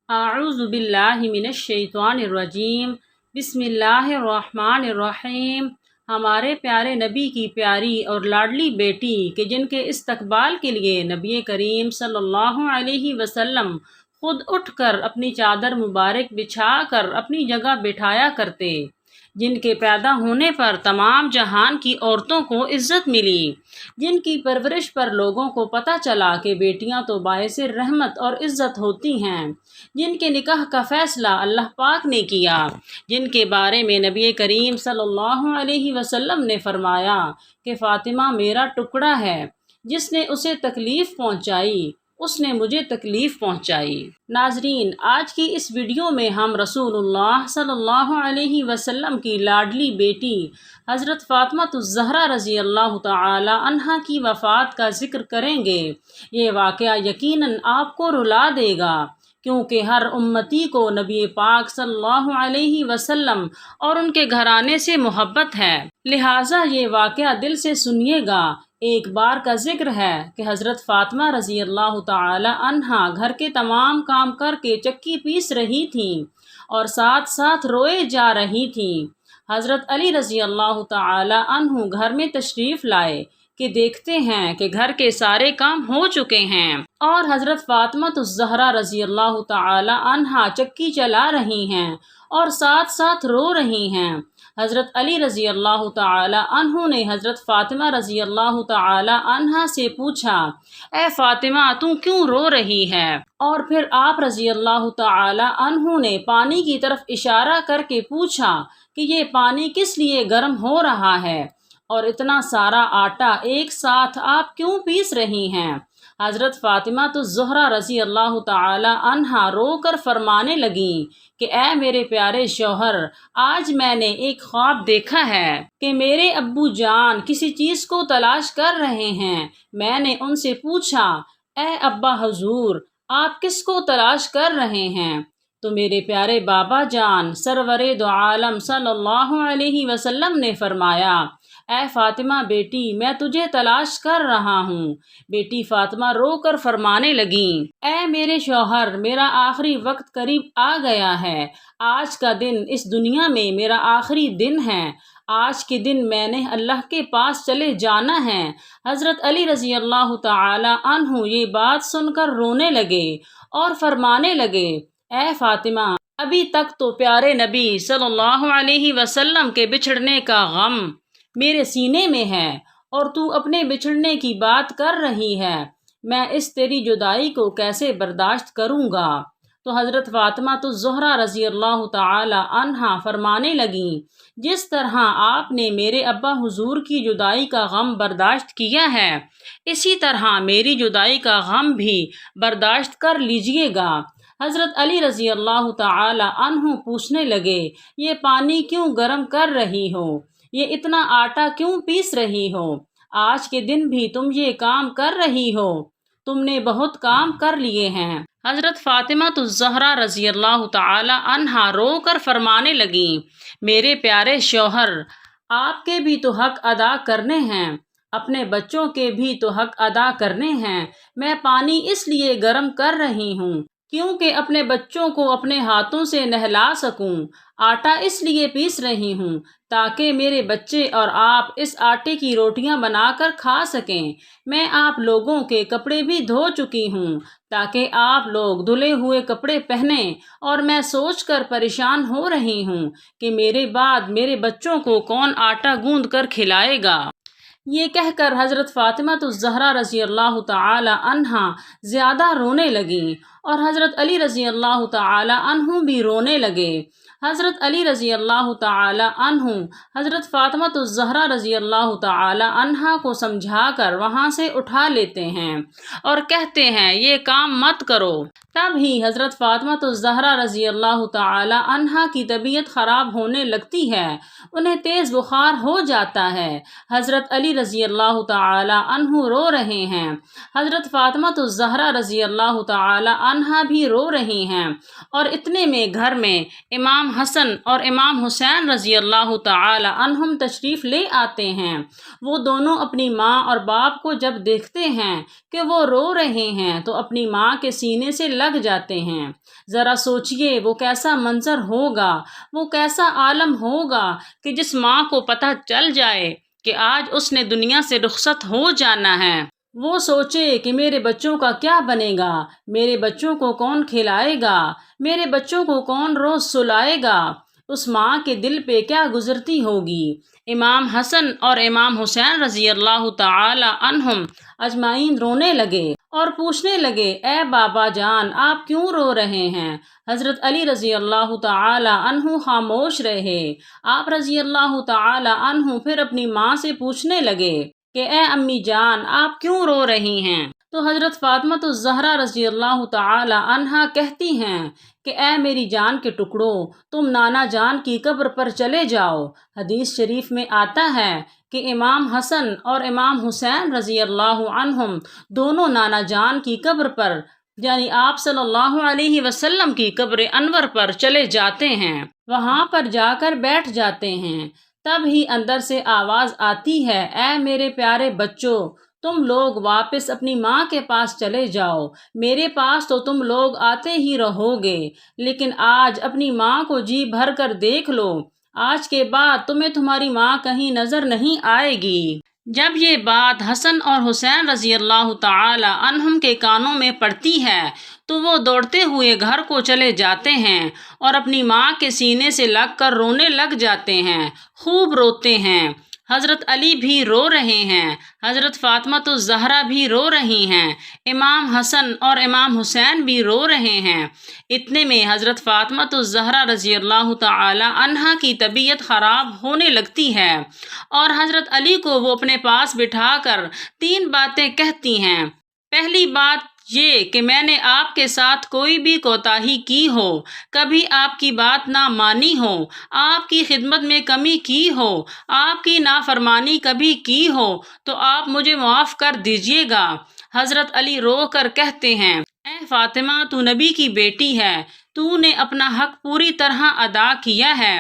اعوذ باللہ من الشیطان الرجیم، بسم اللہ الرحمن الرحیم۔ ہمارے پیارے نبی کی پیاری اور لاڈلی بیٹی کہ جن کے استقبال کے لیے نبی کریم صلی اللہ علیہ وسلم خود اٹھ کر اپنی چادر مبارک بچھا کر اپنی جگہ بٹھایا کرتے، جن کے پیدا ہونے پر تمام جہان کی عورتوں کو عزت ملی، جن کی پرورش پر لوگوں کو پتہ چلا کہ بیٹیاں تو باعث رحمت اور عزت ہوتی ہیں، جن کے نکاح کا فیصلہ اللہ پاک نے کیا، جن کے بارے میں نبی کریم صلی اللہ علیہ وسلم نے فرمایا کہ فاطمہ میرا ٹکڑا ہے، جس نے اسے تکلیف پہنچائی اس نے مجھے تکلیف پہنچائی۔ ناظرین، آج کی اس ویڈیو میں ہم رسول اللہ صلی اللہ علیہ وسلم کی لاڈلی بیٹی حضرت فاطمہ الزہرا رضی اللہ تعالی عنہا کی وفات کا ذکر کریں گے۔ یہ واقعہ یقیناً آپ کو رلا دے گا، کیونکہ ہر امتی کو نبی پاک صلی اللہ علیہ وسلم اور ان کے گھرانے سے محبت ہے، لہٰذا یہ واقعہ دل سے سنیے گا۔ ایک بار کا ذکر ہے کہ حضرت فاطمہ رضی اللہ تعالی عنہا گھر کے تمام کام کر کے چکی پیس رہی تھیں اور ساتھ ساتھ روئے جا رہی تھیں۔ حضرت علی رضی اللہ تعالی عنہ گھر میں تشریف لائے کہ دیکھتے ہیں کہ گھر کے سارے کام ہو چکے ہیں اور حضرت فاطمہ الزہرا رضی اللہ تعالی عنہا چکی چلا رہی ہیں اور ساتھ ساتھ رو رہی ہیں۔ حضرت علی رضی اللہ تعالی عنہ نے حضرت فاطمہ رضی اللہ تعالی عنہا سے پوچھا، اے فاطمہ تو کیوں رو رہی ہے؟ اور پھر آپ رضی اللہ تعالی عنہ نے پانی کی طرف اشارہ کر کے پوچھا کہ یہ پانی کس لیے گرم ہو رہا ہے اور اتنا سارا آٹا ایک ساتھ آپ کیوں پیس رہی ہیں؟ حضرت فاطمہ الزہرا رضی اللہ تعالی عنہا رو کر فرمانے لگیں کہ اے میرے پیارے شوہر، آج میں نے ایک خواب دیکھا ہے کہ میرے ابو جان کسی چیز کو تلاش کر رہے ہیں۔ میں نے ان سے پوچھا، اے ابا حضور، آپ کس کو تلاش کر رہے ہیں؟ تو میرے پیارے بابا جان سرور دو عالم صلی اللہ علیہ وسلم نے فرمایا، اے فاطمہ بیٹی، میں تجھے تلاش کر رہا ہوں۔ بیٹی فاطمہ رو کر فرمانے لگیں، اے میرے شوہر، میرا آخری وقت قریب آ گیا ہے۔ آج کا دن اس دنیا میں میرا آخری دن ہے۔ آج کے دن میں نے اللہ کے پاس چلے جانا ہے۔ حضرت علی رضی اللہ تعالی عنہ یہ بات سن کر رونے لگے اور فرمانے لگے، اے فاطمہ، ابھی تک تو پیارے نبی صلی اللہ علیہ وسلم کے بچھڑنے کا غم میرے سینے میں ہے اور تو اپنے بچھڑنے کی بات کر رہی ہے، میں اس تیری جدائی کو کیسے برداشت کروں گا؟ تو حضرت فاطمہ الزہرا رضی اللہ تعالی عنہا فرمانے لگیں، جس طرح آپ نے میرے ابا حضور کی جدائی کا غم برداشت کیا ہے، اسی طرح میری جدائی کا غم بھی برداشت کر لیجئے گا۔ حضرت علی رضی اللہ تعالی عنہ پوچھنے لگے، یہ پانی کیوں گرم کر رہی ہو؟ یہ اتنا آٹا کیوں پیس رہی ہو؟ آج کے دن بھی تم یہ کام کر رہی ہو؟ تم نے بہت کام کر لیے ہیں۔ حضرت فاطمہ الزہرا رضی اللہ تعالی عنہا رو کر فرمانے لگیں، میرے پیارے شوہر، آپ کے بھی تو حق ادا کرنے ہیں، اپنے بچوں کے بھی تو حق ادا کرنے ہیں۔ میں پانی اس لیے گرم کر رہی ہوں کیونکہ اپنے بچوں کو اپنے ہاتھوں سے نہلا سکوں۔ آٹا اس لیے پیس رہی ہوں تاکہ میرے بچے اور آپ اس آٹے کی روٹیاں بنا کر کھا سکیں۔ میں آپ لوگوں کے کپڑے بھی دھو چکی ہوں تاکہ آپ لوگ دھلے ہوئے کپڑے پہنیں، اور میں سوچ کر پریشان ہو رہی ہوں کہ میرے بعد میرے بچوں کو کون آٹا گوندھ کر کھلائے گا۔ یہ کہہ کر حضرت فاطمہ الزہرا رضی اللہ تعالی عنہا زیادہ رونے لگیں اور حضرت علی رضی اللہ تعالی عنہ بھی رونے لگے۔ حضرت علی رضی اللہ تعالی عنہ حضرت فاطمہ الزہرا رضی اللہ تعالی عنہا کو سمجھا کر وہاں سے اٹھا لیتے ہیں اور کہتے ہیں، یہ کام مت کرو۔ تب ہی حضرت فاطمہ الزہرا رضی اللہ تعالی عنہا کی طبیعت خراب ہونے لگتی ہے، انہیں تیز بخار ہو جاتا ہے۔ حضرت علی رضی اللہ تعالی عنہ رو رہے ہیں۔ حضرت فاطمہ الزہرا رضی اللہ تعالی عنہا بھی رو رہی ہیں، اور اتنے میں گھر میں امام حسن اور امام حسین رضی اللہ تعالی عنہم تشریف لے آتے ہیں۔ وہ دونوں اپنی ماں اور باپ کو جب دیکھتے ہیں کہ وہ رو رہے ہیں تو اپنی ماں کے سینے سے لگ جاتے ہیں۔ ذرا سوچئے وہ کیسا منظر ہوگا، وہ کیسا عالم ہوگا کہ جس ماں کو پتہ چل جائے کہ آج اس نے دنیا سے رخصت ہو جانا ہے، وہ سوچے کہ میرے بچوں کا کیا بنے گا، میرے بچوں کو کون کھلائے گا، میرے بچوں کو کون روز سلائے گا۔ اس ماں کے دل پہ کیا گزرتی ہوگی۔ امام حسن اور امام حسین رضی اللہ تعالی عنہم اجمعین رونے لگے اور پوچھنے لگے، اے بابا جان آپ کیوں رو رہے ہیں؟ حضرت علی رضی اللہ تعالی عنہ خاموش رہے۔ آپ رضی اللہ تعالی عنہ پھر اپنی ماں سے پوچھنے لگے کہ اے امی جان آپ کیوں رو رہی ہیں؟ تو حضرت فاطمہ الزہرا رضی اللہ تعالی عنہا کہتی ہیں کہ اے میری جان کے ٹکڑوں، تم نانا جان کی قبر پر چلے جاؤ۔ حدیث شریف میں آتا ہے کہ امام حسن اور امام حسین رضی اللہ عنہم دونوں نانا جان کی قبر پر یعنی آپ صلی اللہ علیہ وسلم کی قبر انور پر چلے جاتے ہیں، وہاں پر جا کر بیٹھ جاتے ہیں۔ تب ہی اندر سے آواز آتی ہے، اے میرے پیارے بچوں، تم لوگ واپس اپنی ماں کے پاس چلے جاؤ، میرے پاس تو تم لوگ آتے ہی رہو گے، لیکن آج اپنی ماں کو جی بھر کر دیکھ لو، آج کے بعد تمہیں تمہاری ماں کہیں نظر نہیں آئے گی۔ جب یہ بات حسن اور حسین رضی اللہ تعالی عنہم کے کانوں میں پڑتی ہے تو وہ دوڑتے ہوئے گھر کو چلے جاتے ہیں اور اپنی ماں کے سینے سے لگ کر رونے لگ جاتے ہیں، خوب روتے ہیں۔ حضرت علی بھی رو رہے ہیں، حضرت فاطمہ الزہرا بھی رو رہی ہیں، امام حسن اور امام حسین بھی رو رہے ہیں۔ اتنے میں حضرت فاطمہ الزہرا رضی اللہ تعالی عنہا کی طبیعت خراب ہونے لگتی ہے اور حضرت علی کو وہ اپنے پاس بٹھا کر 3 باتیں کہتی ہیں۔ پہلی بات یہ کہ میں نے آپ کے ساتھ کوئی بھی کوتاہی کی ہو، کبھی آپ کی بات نہ مانی ہو، آپ کی خدمت میں کمی کی ہو، آپ کی نافرمانی کبھی کی ہو تو آپ مجھے معاف کر دیجیے گا۔ حضرت علی رو کر کہتے ہیں، اے فاطمہ تو نبی کی بیٹی ہے، تو نے اپنا حق پوری طرح ادا کیا ہے،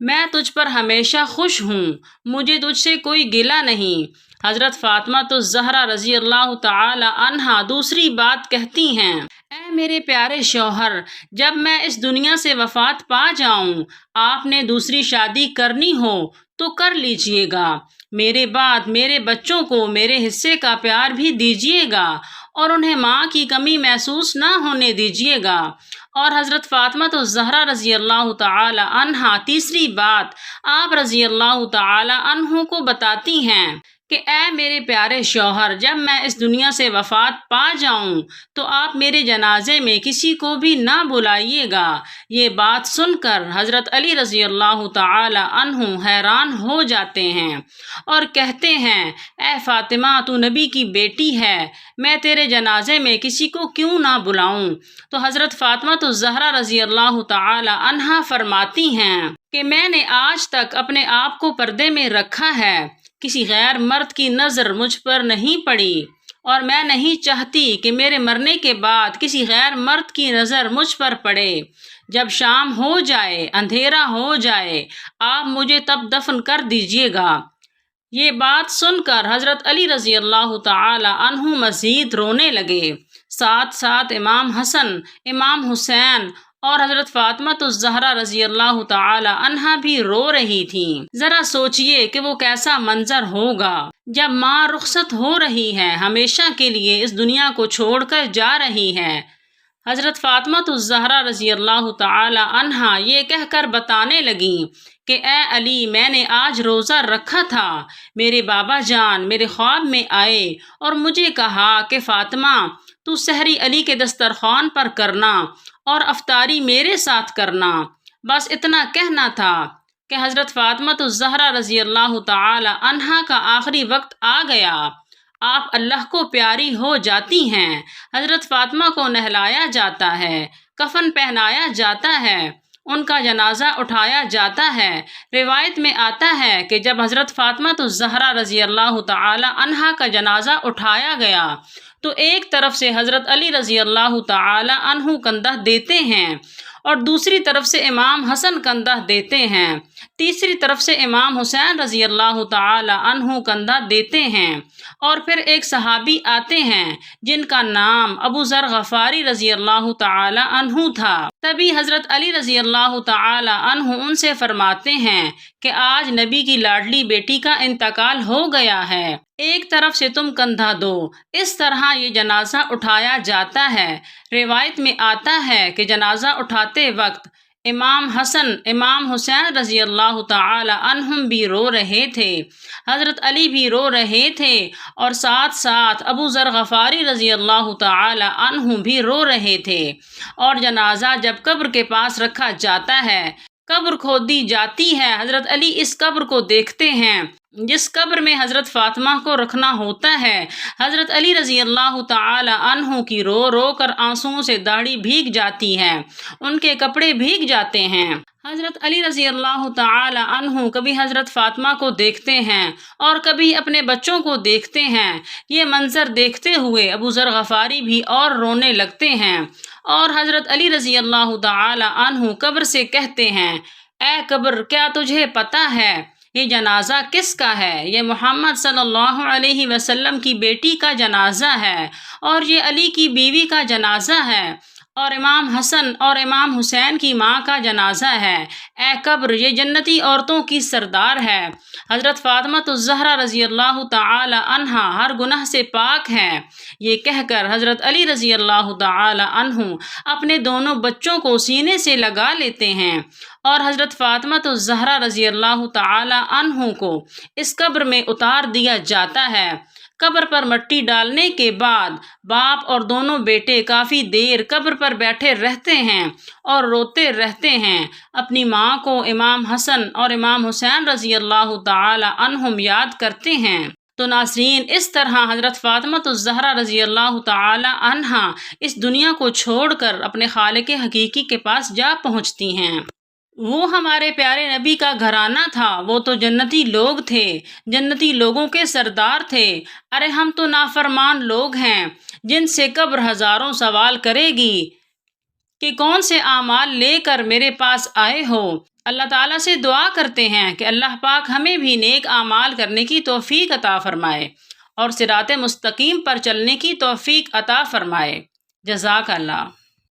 میں تجھ پر ہمیشہ خوش ہوں، مجھے تجھ سے کوئی گلہ نہیں۔ حضرت فاطمہ الزہرا رضی اللہ تعالی عنہا دوسری بات کہتی ہیں، اے میرے پیارے شوہر، جب میں اس دنیا سے وفات پا جاؤں، آپ نے دوسری شادی کرنی ہو تو کر لیجئے گا، میرے بعد میرے بچوں کو میرے حصے کا پیار بھی دیجیے گا اور انہیں ماں کی کمی محسوس نہ ہونے دیجیے گا۔ اور حضرت فاطمہ الزہرا رضی اللہ تعالی عنہا تیسری بات آپ رضی اللہ تعالی عنہ کو بتاتی ہیں کہ اے میرے پیارے شوہر، جب میں اس دنیا سے وفات پا جاؤں تو آپ میرے جنازے میں کسی کو بھی نہ بلائیے گا۔ یہ بات سن کر حضرت علی رضی اللہ تعالی عنہ حیران ہو جاتے ہیں اور کہتے ہیں، اے فاطمہ تو نبی کی بیٹی ہے، میں تیرے جنازے میں کسی کو کیوں نہ بلاؤں؟ تو حضرت فاطمہ الزہرا رضی اللہ تعالی عنہا فرماتی ہیں کہ میں نے آج تک اپنے آپ کو پردے میں رکھا ہے، کسی غیر مرد کی نظر مجھ پر نہیں پڑی اور میں نہیں چاہتی کہ میرے مرنے کے بعد کسی غیر مرد کی نظر مجھ پر پڑے۔ جب شام ہو جائے، اندھیرا ہو جائے، آپ مجھے تب دفن کر دیجیے گا۔ یہ بات سن کر حضرت علی رضی اللہ تعالی عنہ مزید رونے لگے، ساتھ ساتھ امام حسن، امام حسین اور حضرت فاطمہ الزہرا رضی اللہ تعالی عنہا بھی رو رہی تھیں۔ ذرا سوچئے کہ وہ کیسا منظر ہوگا جب ماں رخصت ہو رہی ہے، ہمیشہ کے لیے اس دنیا کو چھوڑ کر جا رہی ہے۔ حضرت فاطمہ الزہرا رضی اللہ تعالی عنہا یہ کہہ کر بتانے لگیں کہ اے علی، میں نے آج روزہ رکھا تھا، میرے بابا جان میرے خواب میں آئے اور مجھے کہا کہ فاطمہ تو سحری علی کے دسترخوان پر کرنا اور افطاری میرے ساتھ کرنا۔ بس اتنا کہنا تھا کہ حضرت فاطمہ الزہرا رضی اللہ تعالی عنہا کا آخری وقت آ گیا، آپ اللہ کو پیاری ہو جاتی ہیں۔ حضرت فاطمہ کو نہلایا جاتا ہے، کفن پہنایا جاتا ہے، ان کا جنازہ اٹھایا جاتا ہے۔ روایت میں آتا ہے کہ جب حضرت فاطمہ الزہرا رضی اللہ تعالی عنہا کا جنازہ اٹھایا گیا تو ایک طرف سے حضرت علی رضی اللہ تعالی عنہ کندھا دیتے ہیں اور دوسری طرف سے امام حسن کندھا دیتے ہیں، تیسری طرف سے امام حسین رضی اللہ تعالی عنہ کندھا دیتے ہیں، اور پھر ایک صحابی آتے ہیں جن کا نام ابو ذر غفاری رضی اللہ تعالی عنہ تھا۔ تبھی حضرت علی رضی اللہ تعالی عنہ ان سے فرماتے ہیں کہ آج نبی کی لاڈلی بیٹی کا انتقال ہو گیا ہے، ایک طرف سے تم کندھا دو۔ اس طرح یہ جنازہ اٹھایا جاتا ہے۔ روایت میں آتا ہے کہ جنازہ اٹھاتے وقت امام حسن امام حسین رضی اللہ تعالی عنہم بھی رو رہے تھے، حضرت علی بھی رو رہے تھے، اور ساتھ ساتھ ابو ذر غفاری رضی اللہ تعالی عنہ بھی رو رہے تھے۔ اور جنازہ جب قبر کے پاس رکھا جاتا ہے، قبر کھودی جاتی ہے، حضرت علی اس قبر کو دیکھتے ہیں جس قبر میں حضرت فاطمہ کو رکھنا ہوتا ہے۔ حضرت علی رضی اللہ تعالی عنہ کی رو رو کر آنسوؤں سے داڑھی بھیگ جاتی ہے، ان کے کپڑے بھیگ جاتے ہیں۔ حضرت علی رضی اللہ تعالی عنہ کبھی حضرت فاطمہ کو دیکھتے ہیں اور کبھی اپنے بچوں کو دیکھتے ہیں۔ یہ منظر دیکھتے ہوئے ابو ذر غفاری بھی اور رونے لگتے ہیں، اور حضرت علی رضی اللہ تعالی عنہ قبر سے کہتے ہیں، اے قبر، کیا تجھے پتہ ہے یہ جنازہ کس کا ہے؟ یہ محمد صلی اللہ علیہ وسلم کی بیٹی کا جنازہ ہے، اور یہ علی کی بیوی کا جنازہ ہے، اور امام حسن اور امام حسین کی ماں کا جنازہ ہے۔ اے قبر، یہ جنتی عورتوں کی سردار ہے۔ حضرت فاطمہ الزہرا رضی اللہ تعالی عنہا ہر گناہ سے پاک ہے۔ یہ کہہ کر حضرت علی رضی اللہ تعالی عنہ اپنے دونوں بچوں کو سینے سے لگا لیتے ہیں، اور حضرت فاطمہ الزہرا رضی اللہ تعالی عنہ کو اس قبر میں اتار دیا جاتا ہے۔ قبر پر مٹی ڈالنے کے بعد باپ اور دونوں بیٹے کافی دیر قبر پر بیٹھے رہتے ہیں اور روتے رہتے ہیں، اپنی ماں کو امام حسن اور امام حسین رضی اللہ تعالی عنہم یاد کرتے ہیں۔ تو ناظرین، اس طرح حضرت فاطمہ الزہرا رضی اللہ تعالی عنہا اس دنیا کو چھوڑ کر اپنے خالق حقیقی کے پاس جا پہنچتی ہیں۔ وہ ہمارے پیارے نبی کا گھرانہ تھا، وہ تو جنتی لوگ تھے، جنتی لوگوں کے سردار تھے۔ ارے ہم تو نافرمان لوگ ہیں جن سے قبر ہزاروں سوال کرے گی کہ کون سے اعمال لے کر میرے پاس آئے ہو۔ اللہ تعالیٰ سے دعا کرتے ہیں کہ اللہ پاک ہمیں بھی نیک اعمال کرنے کی توفیق عطا فرمائے اور صراط مستقیم پر چلنے کی توفیق عطا فرمائے۔ جزاک اللہ۔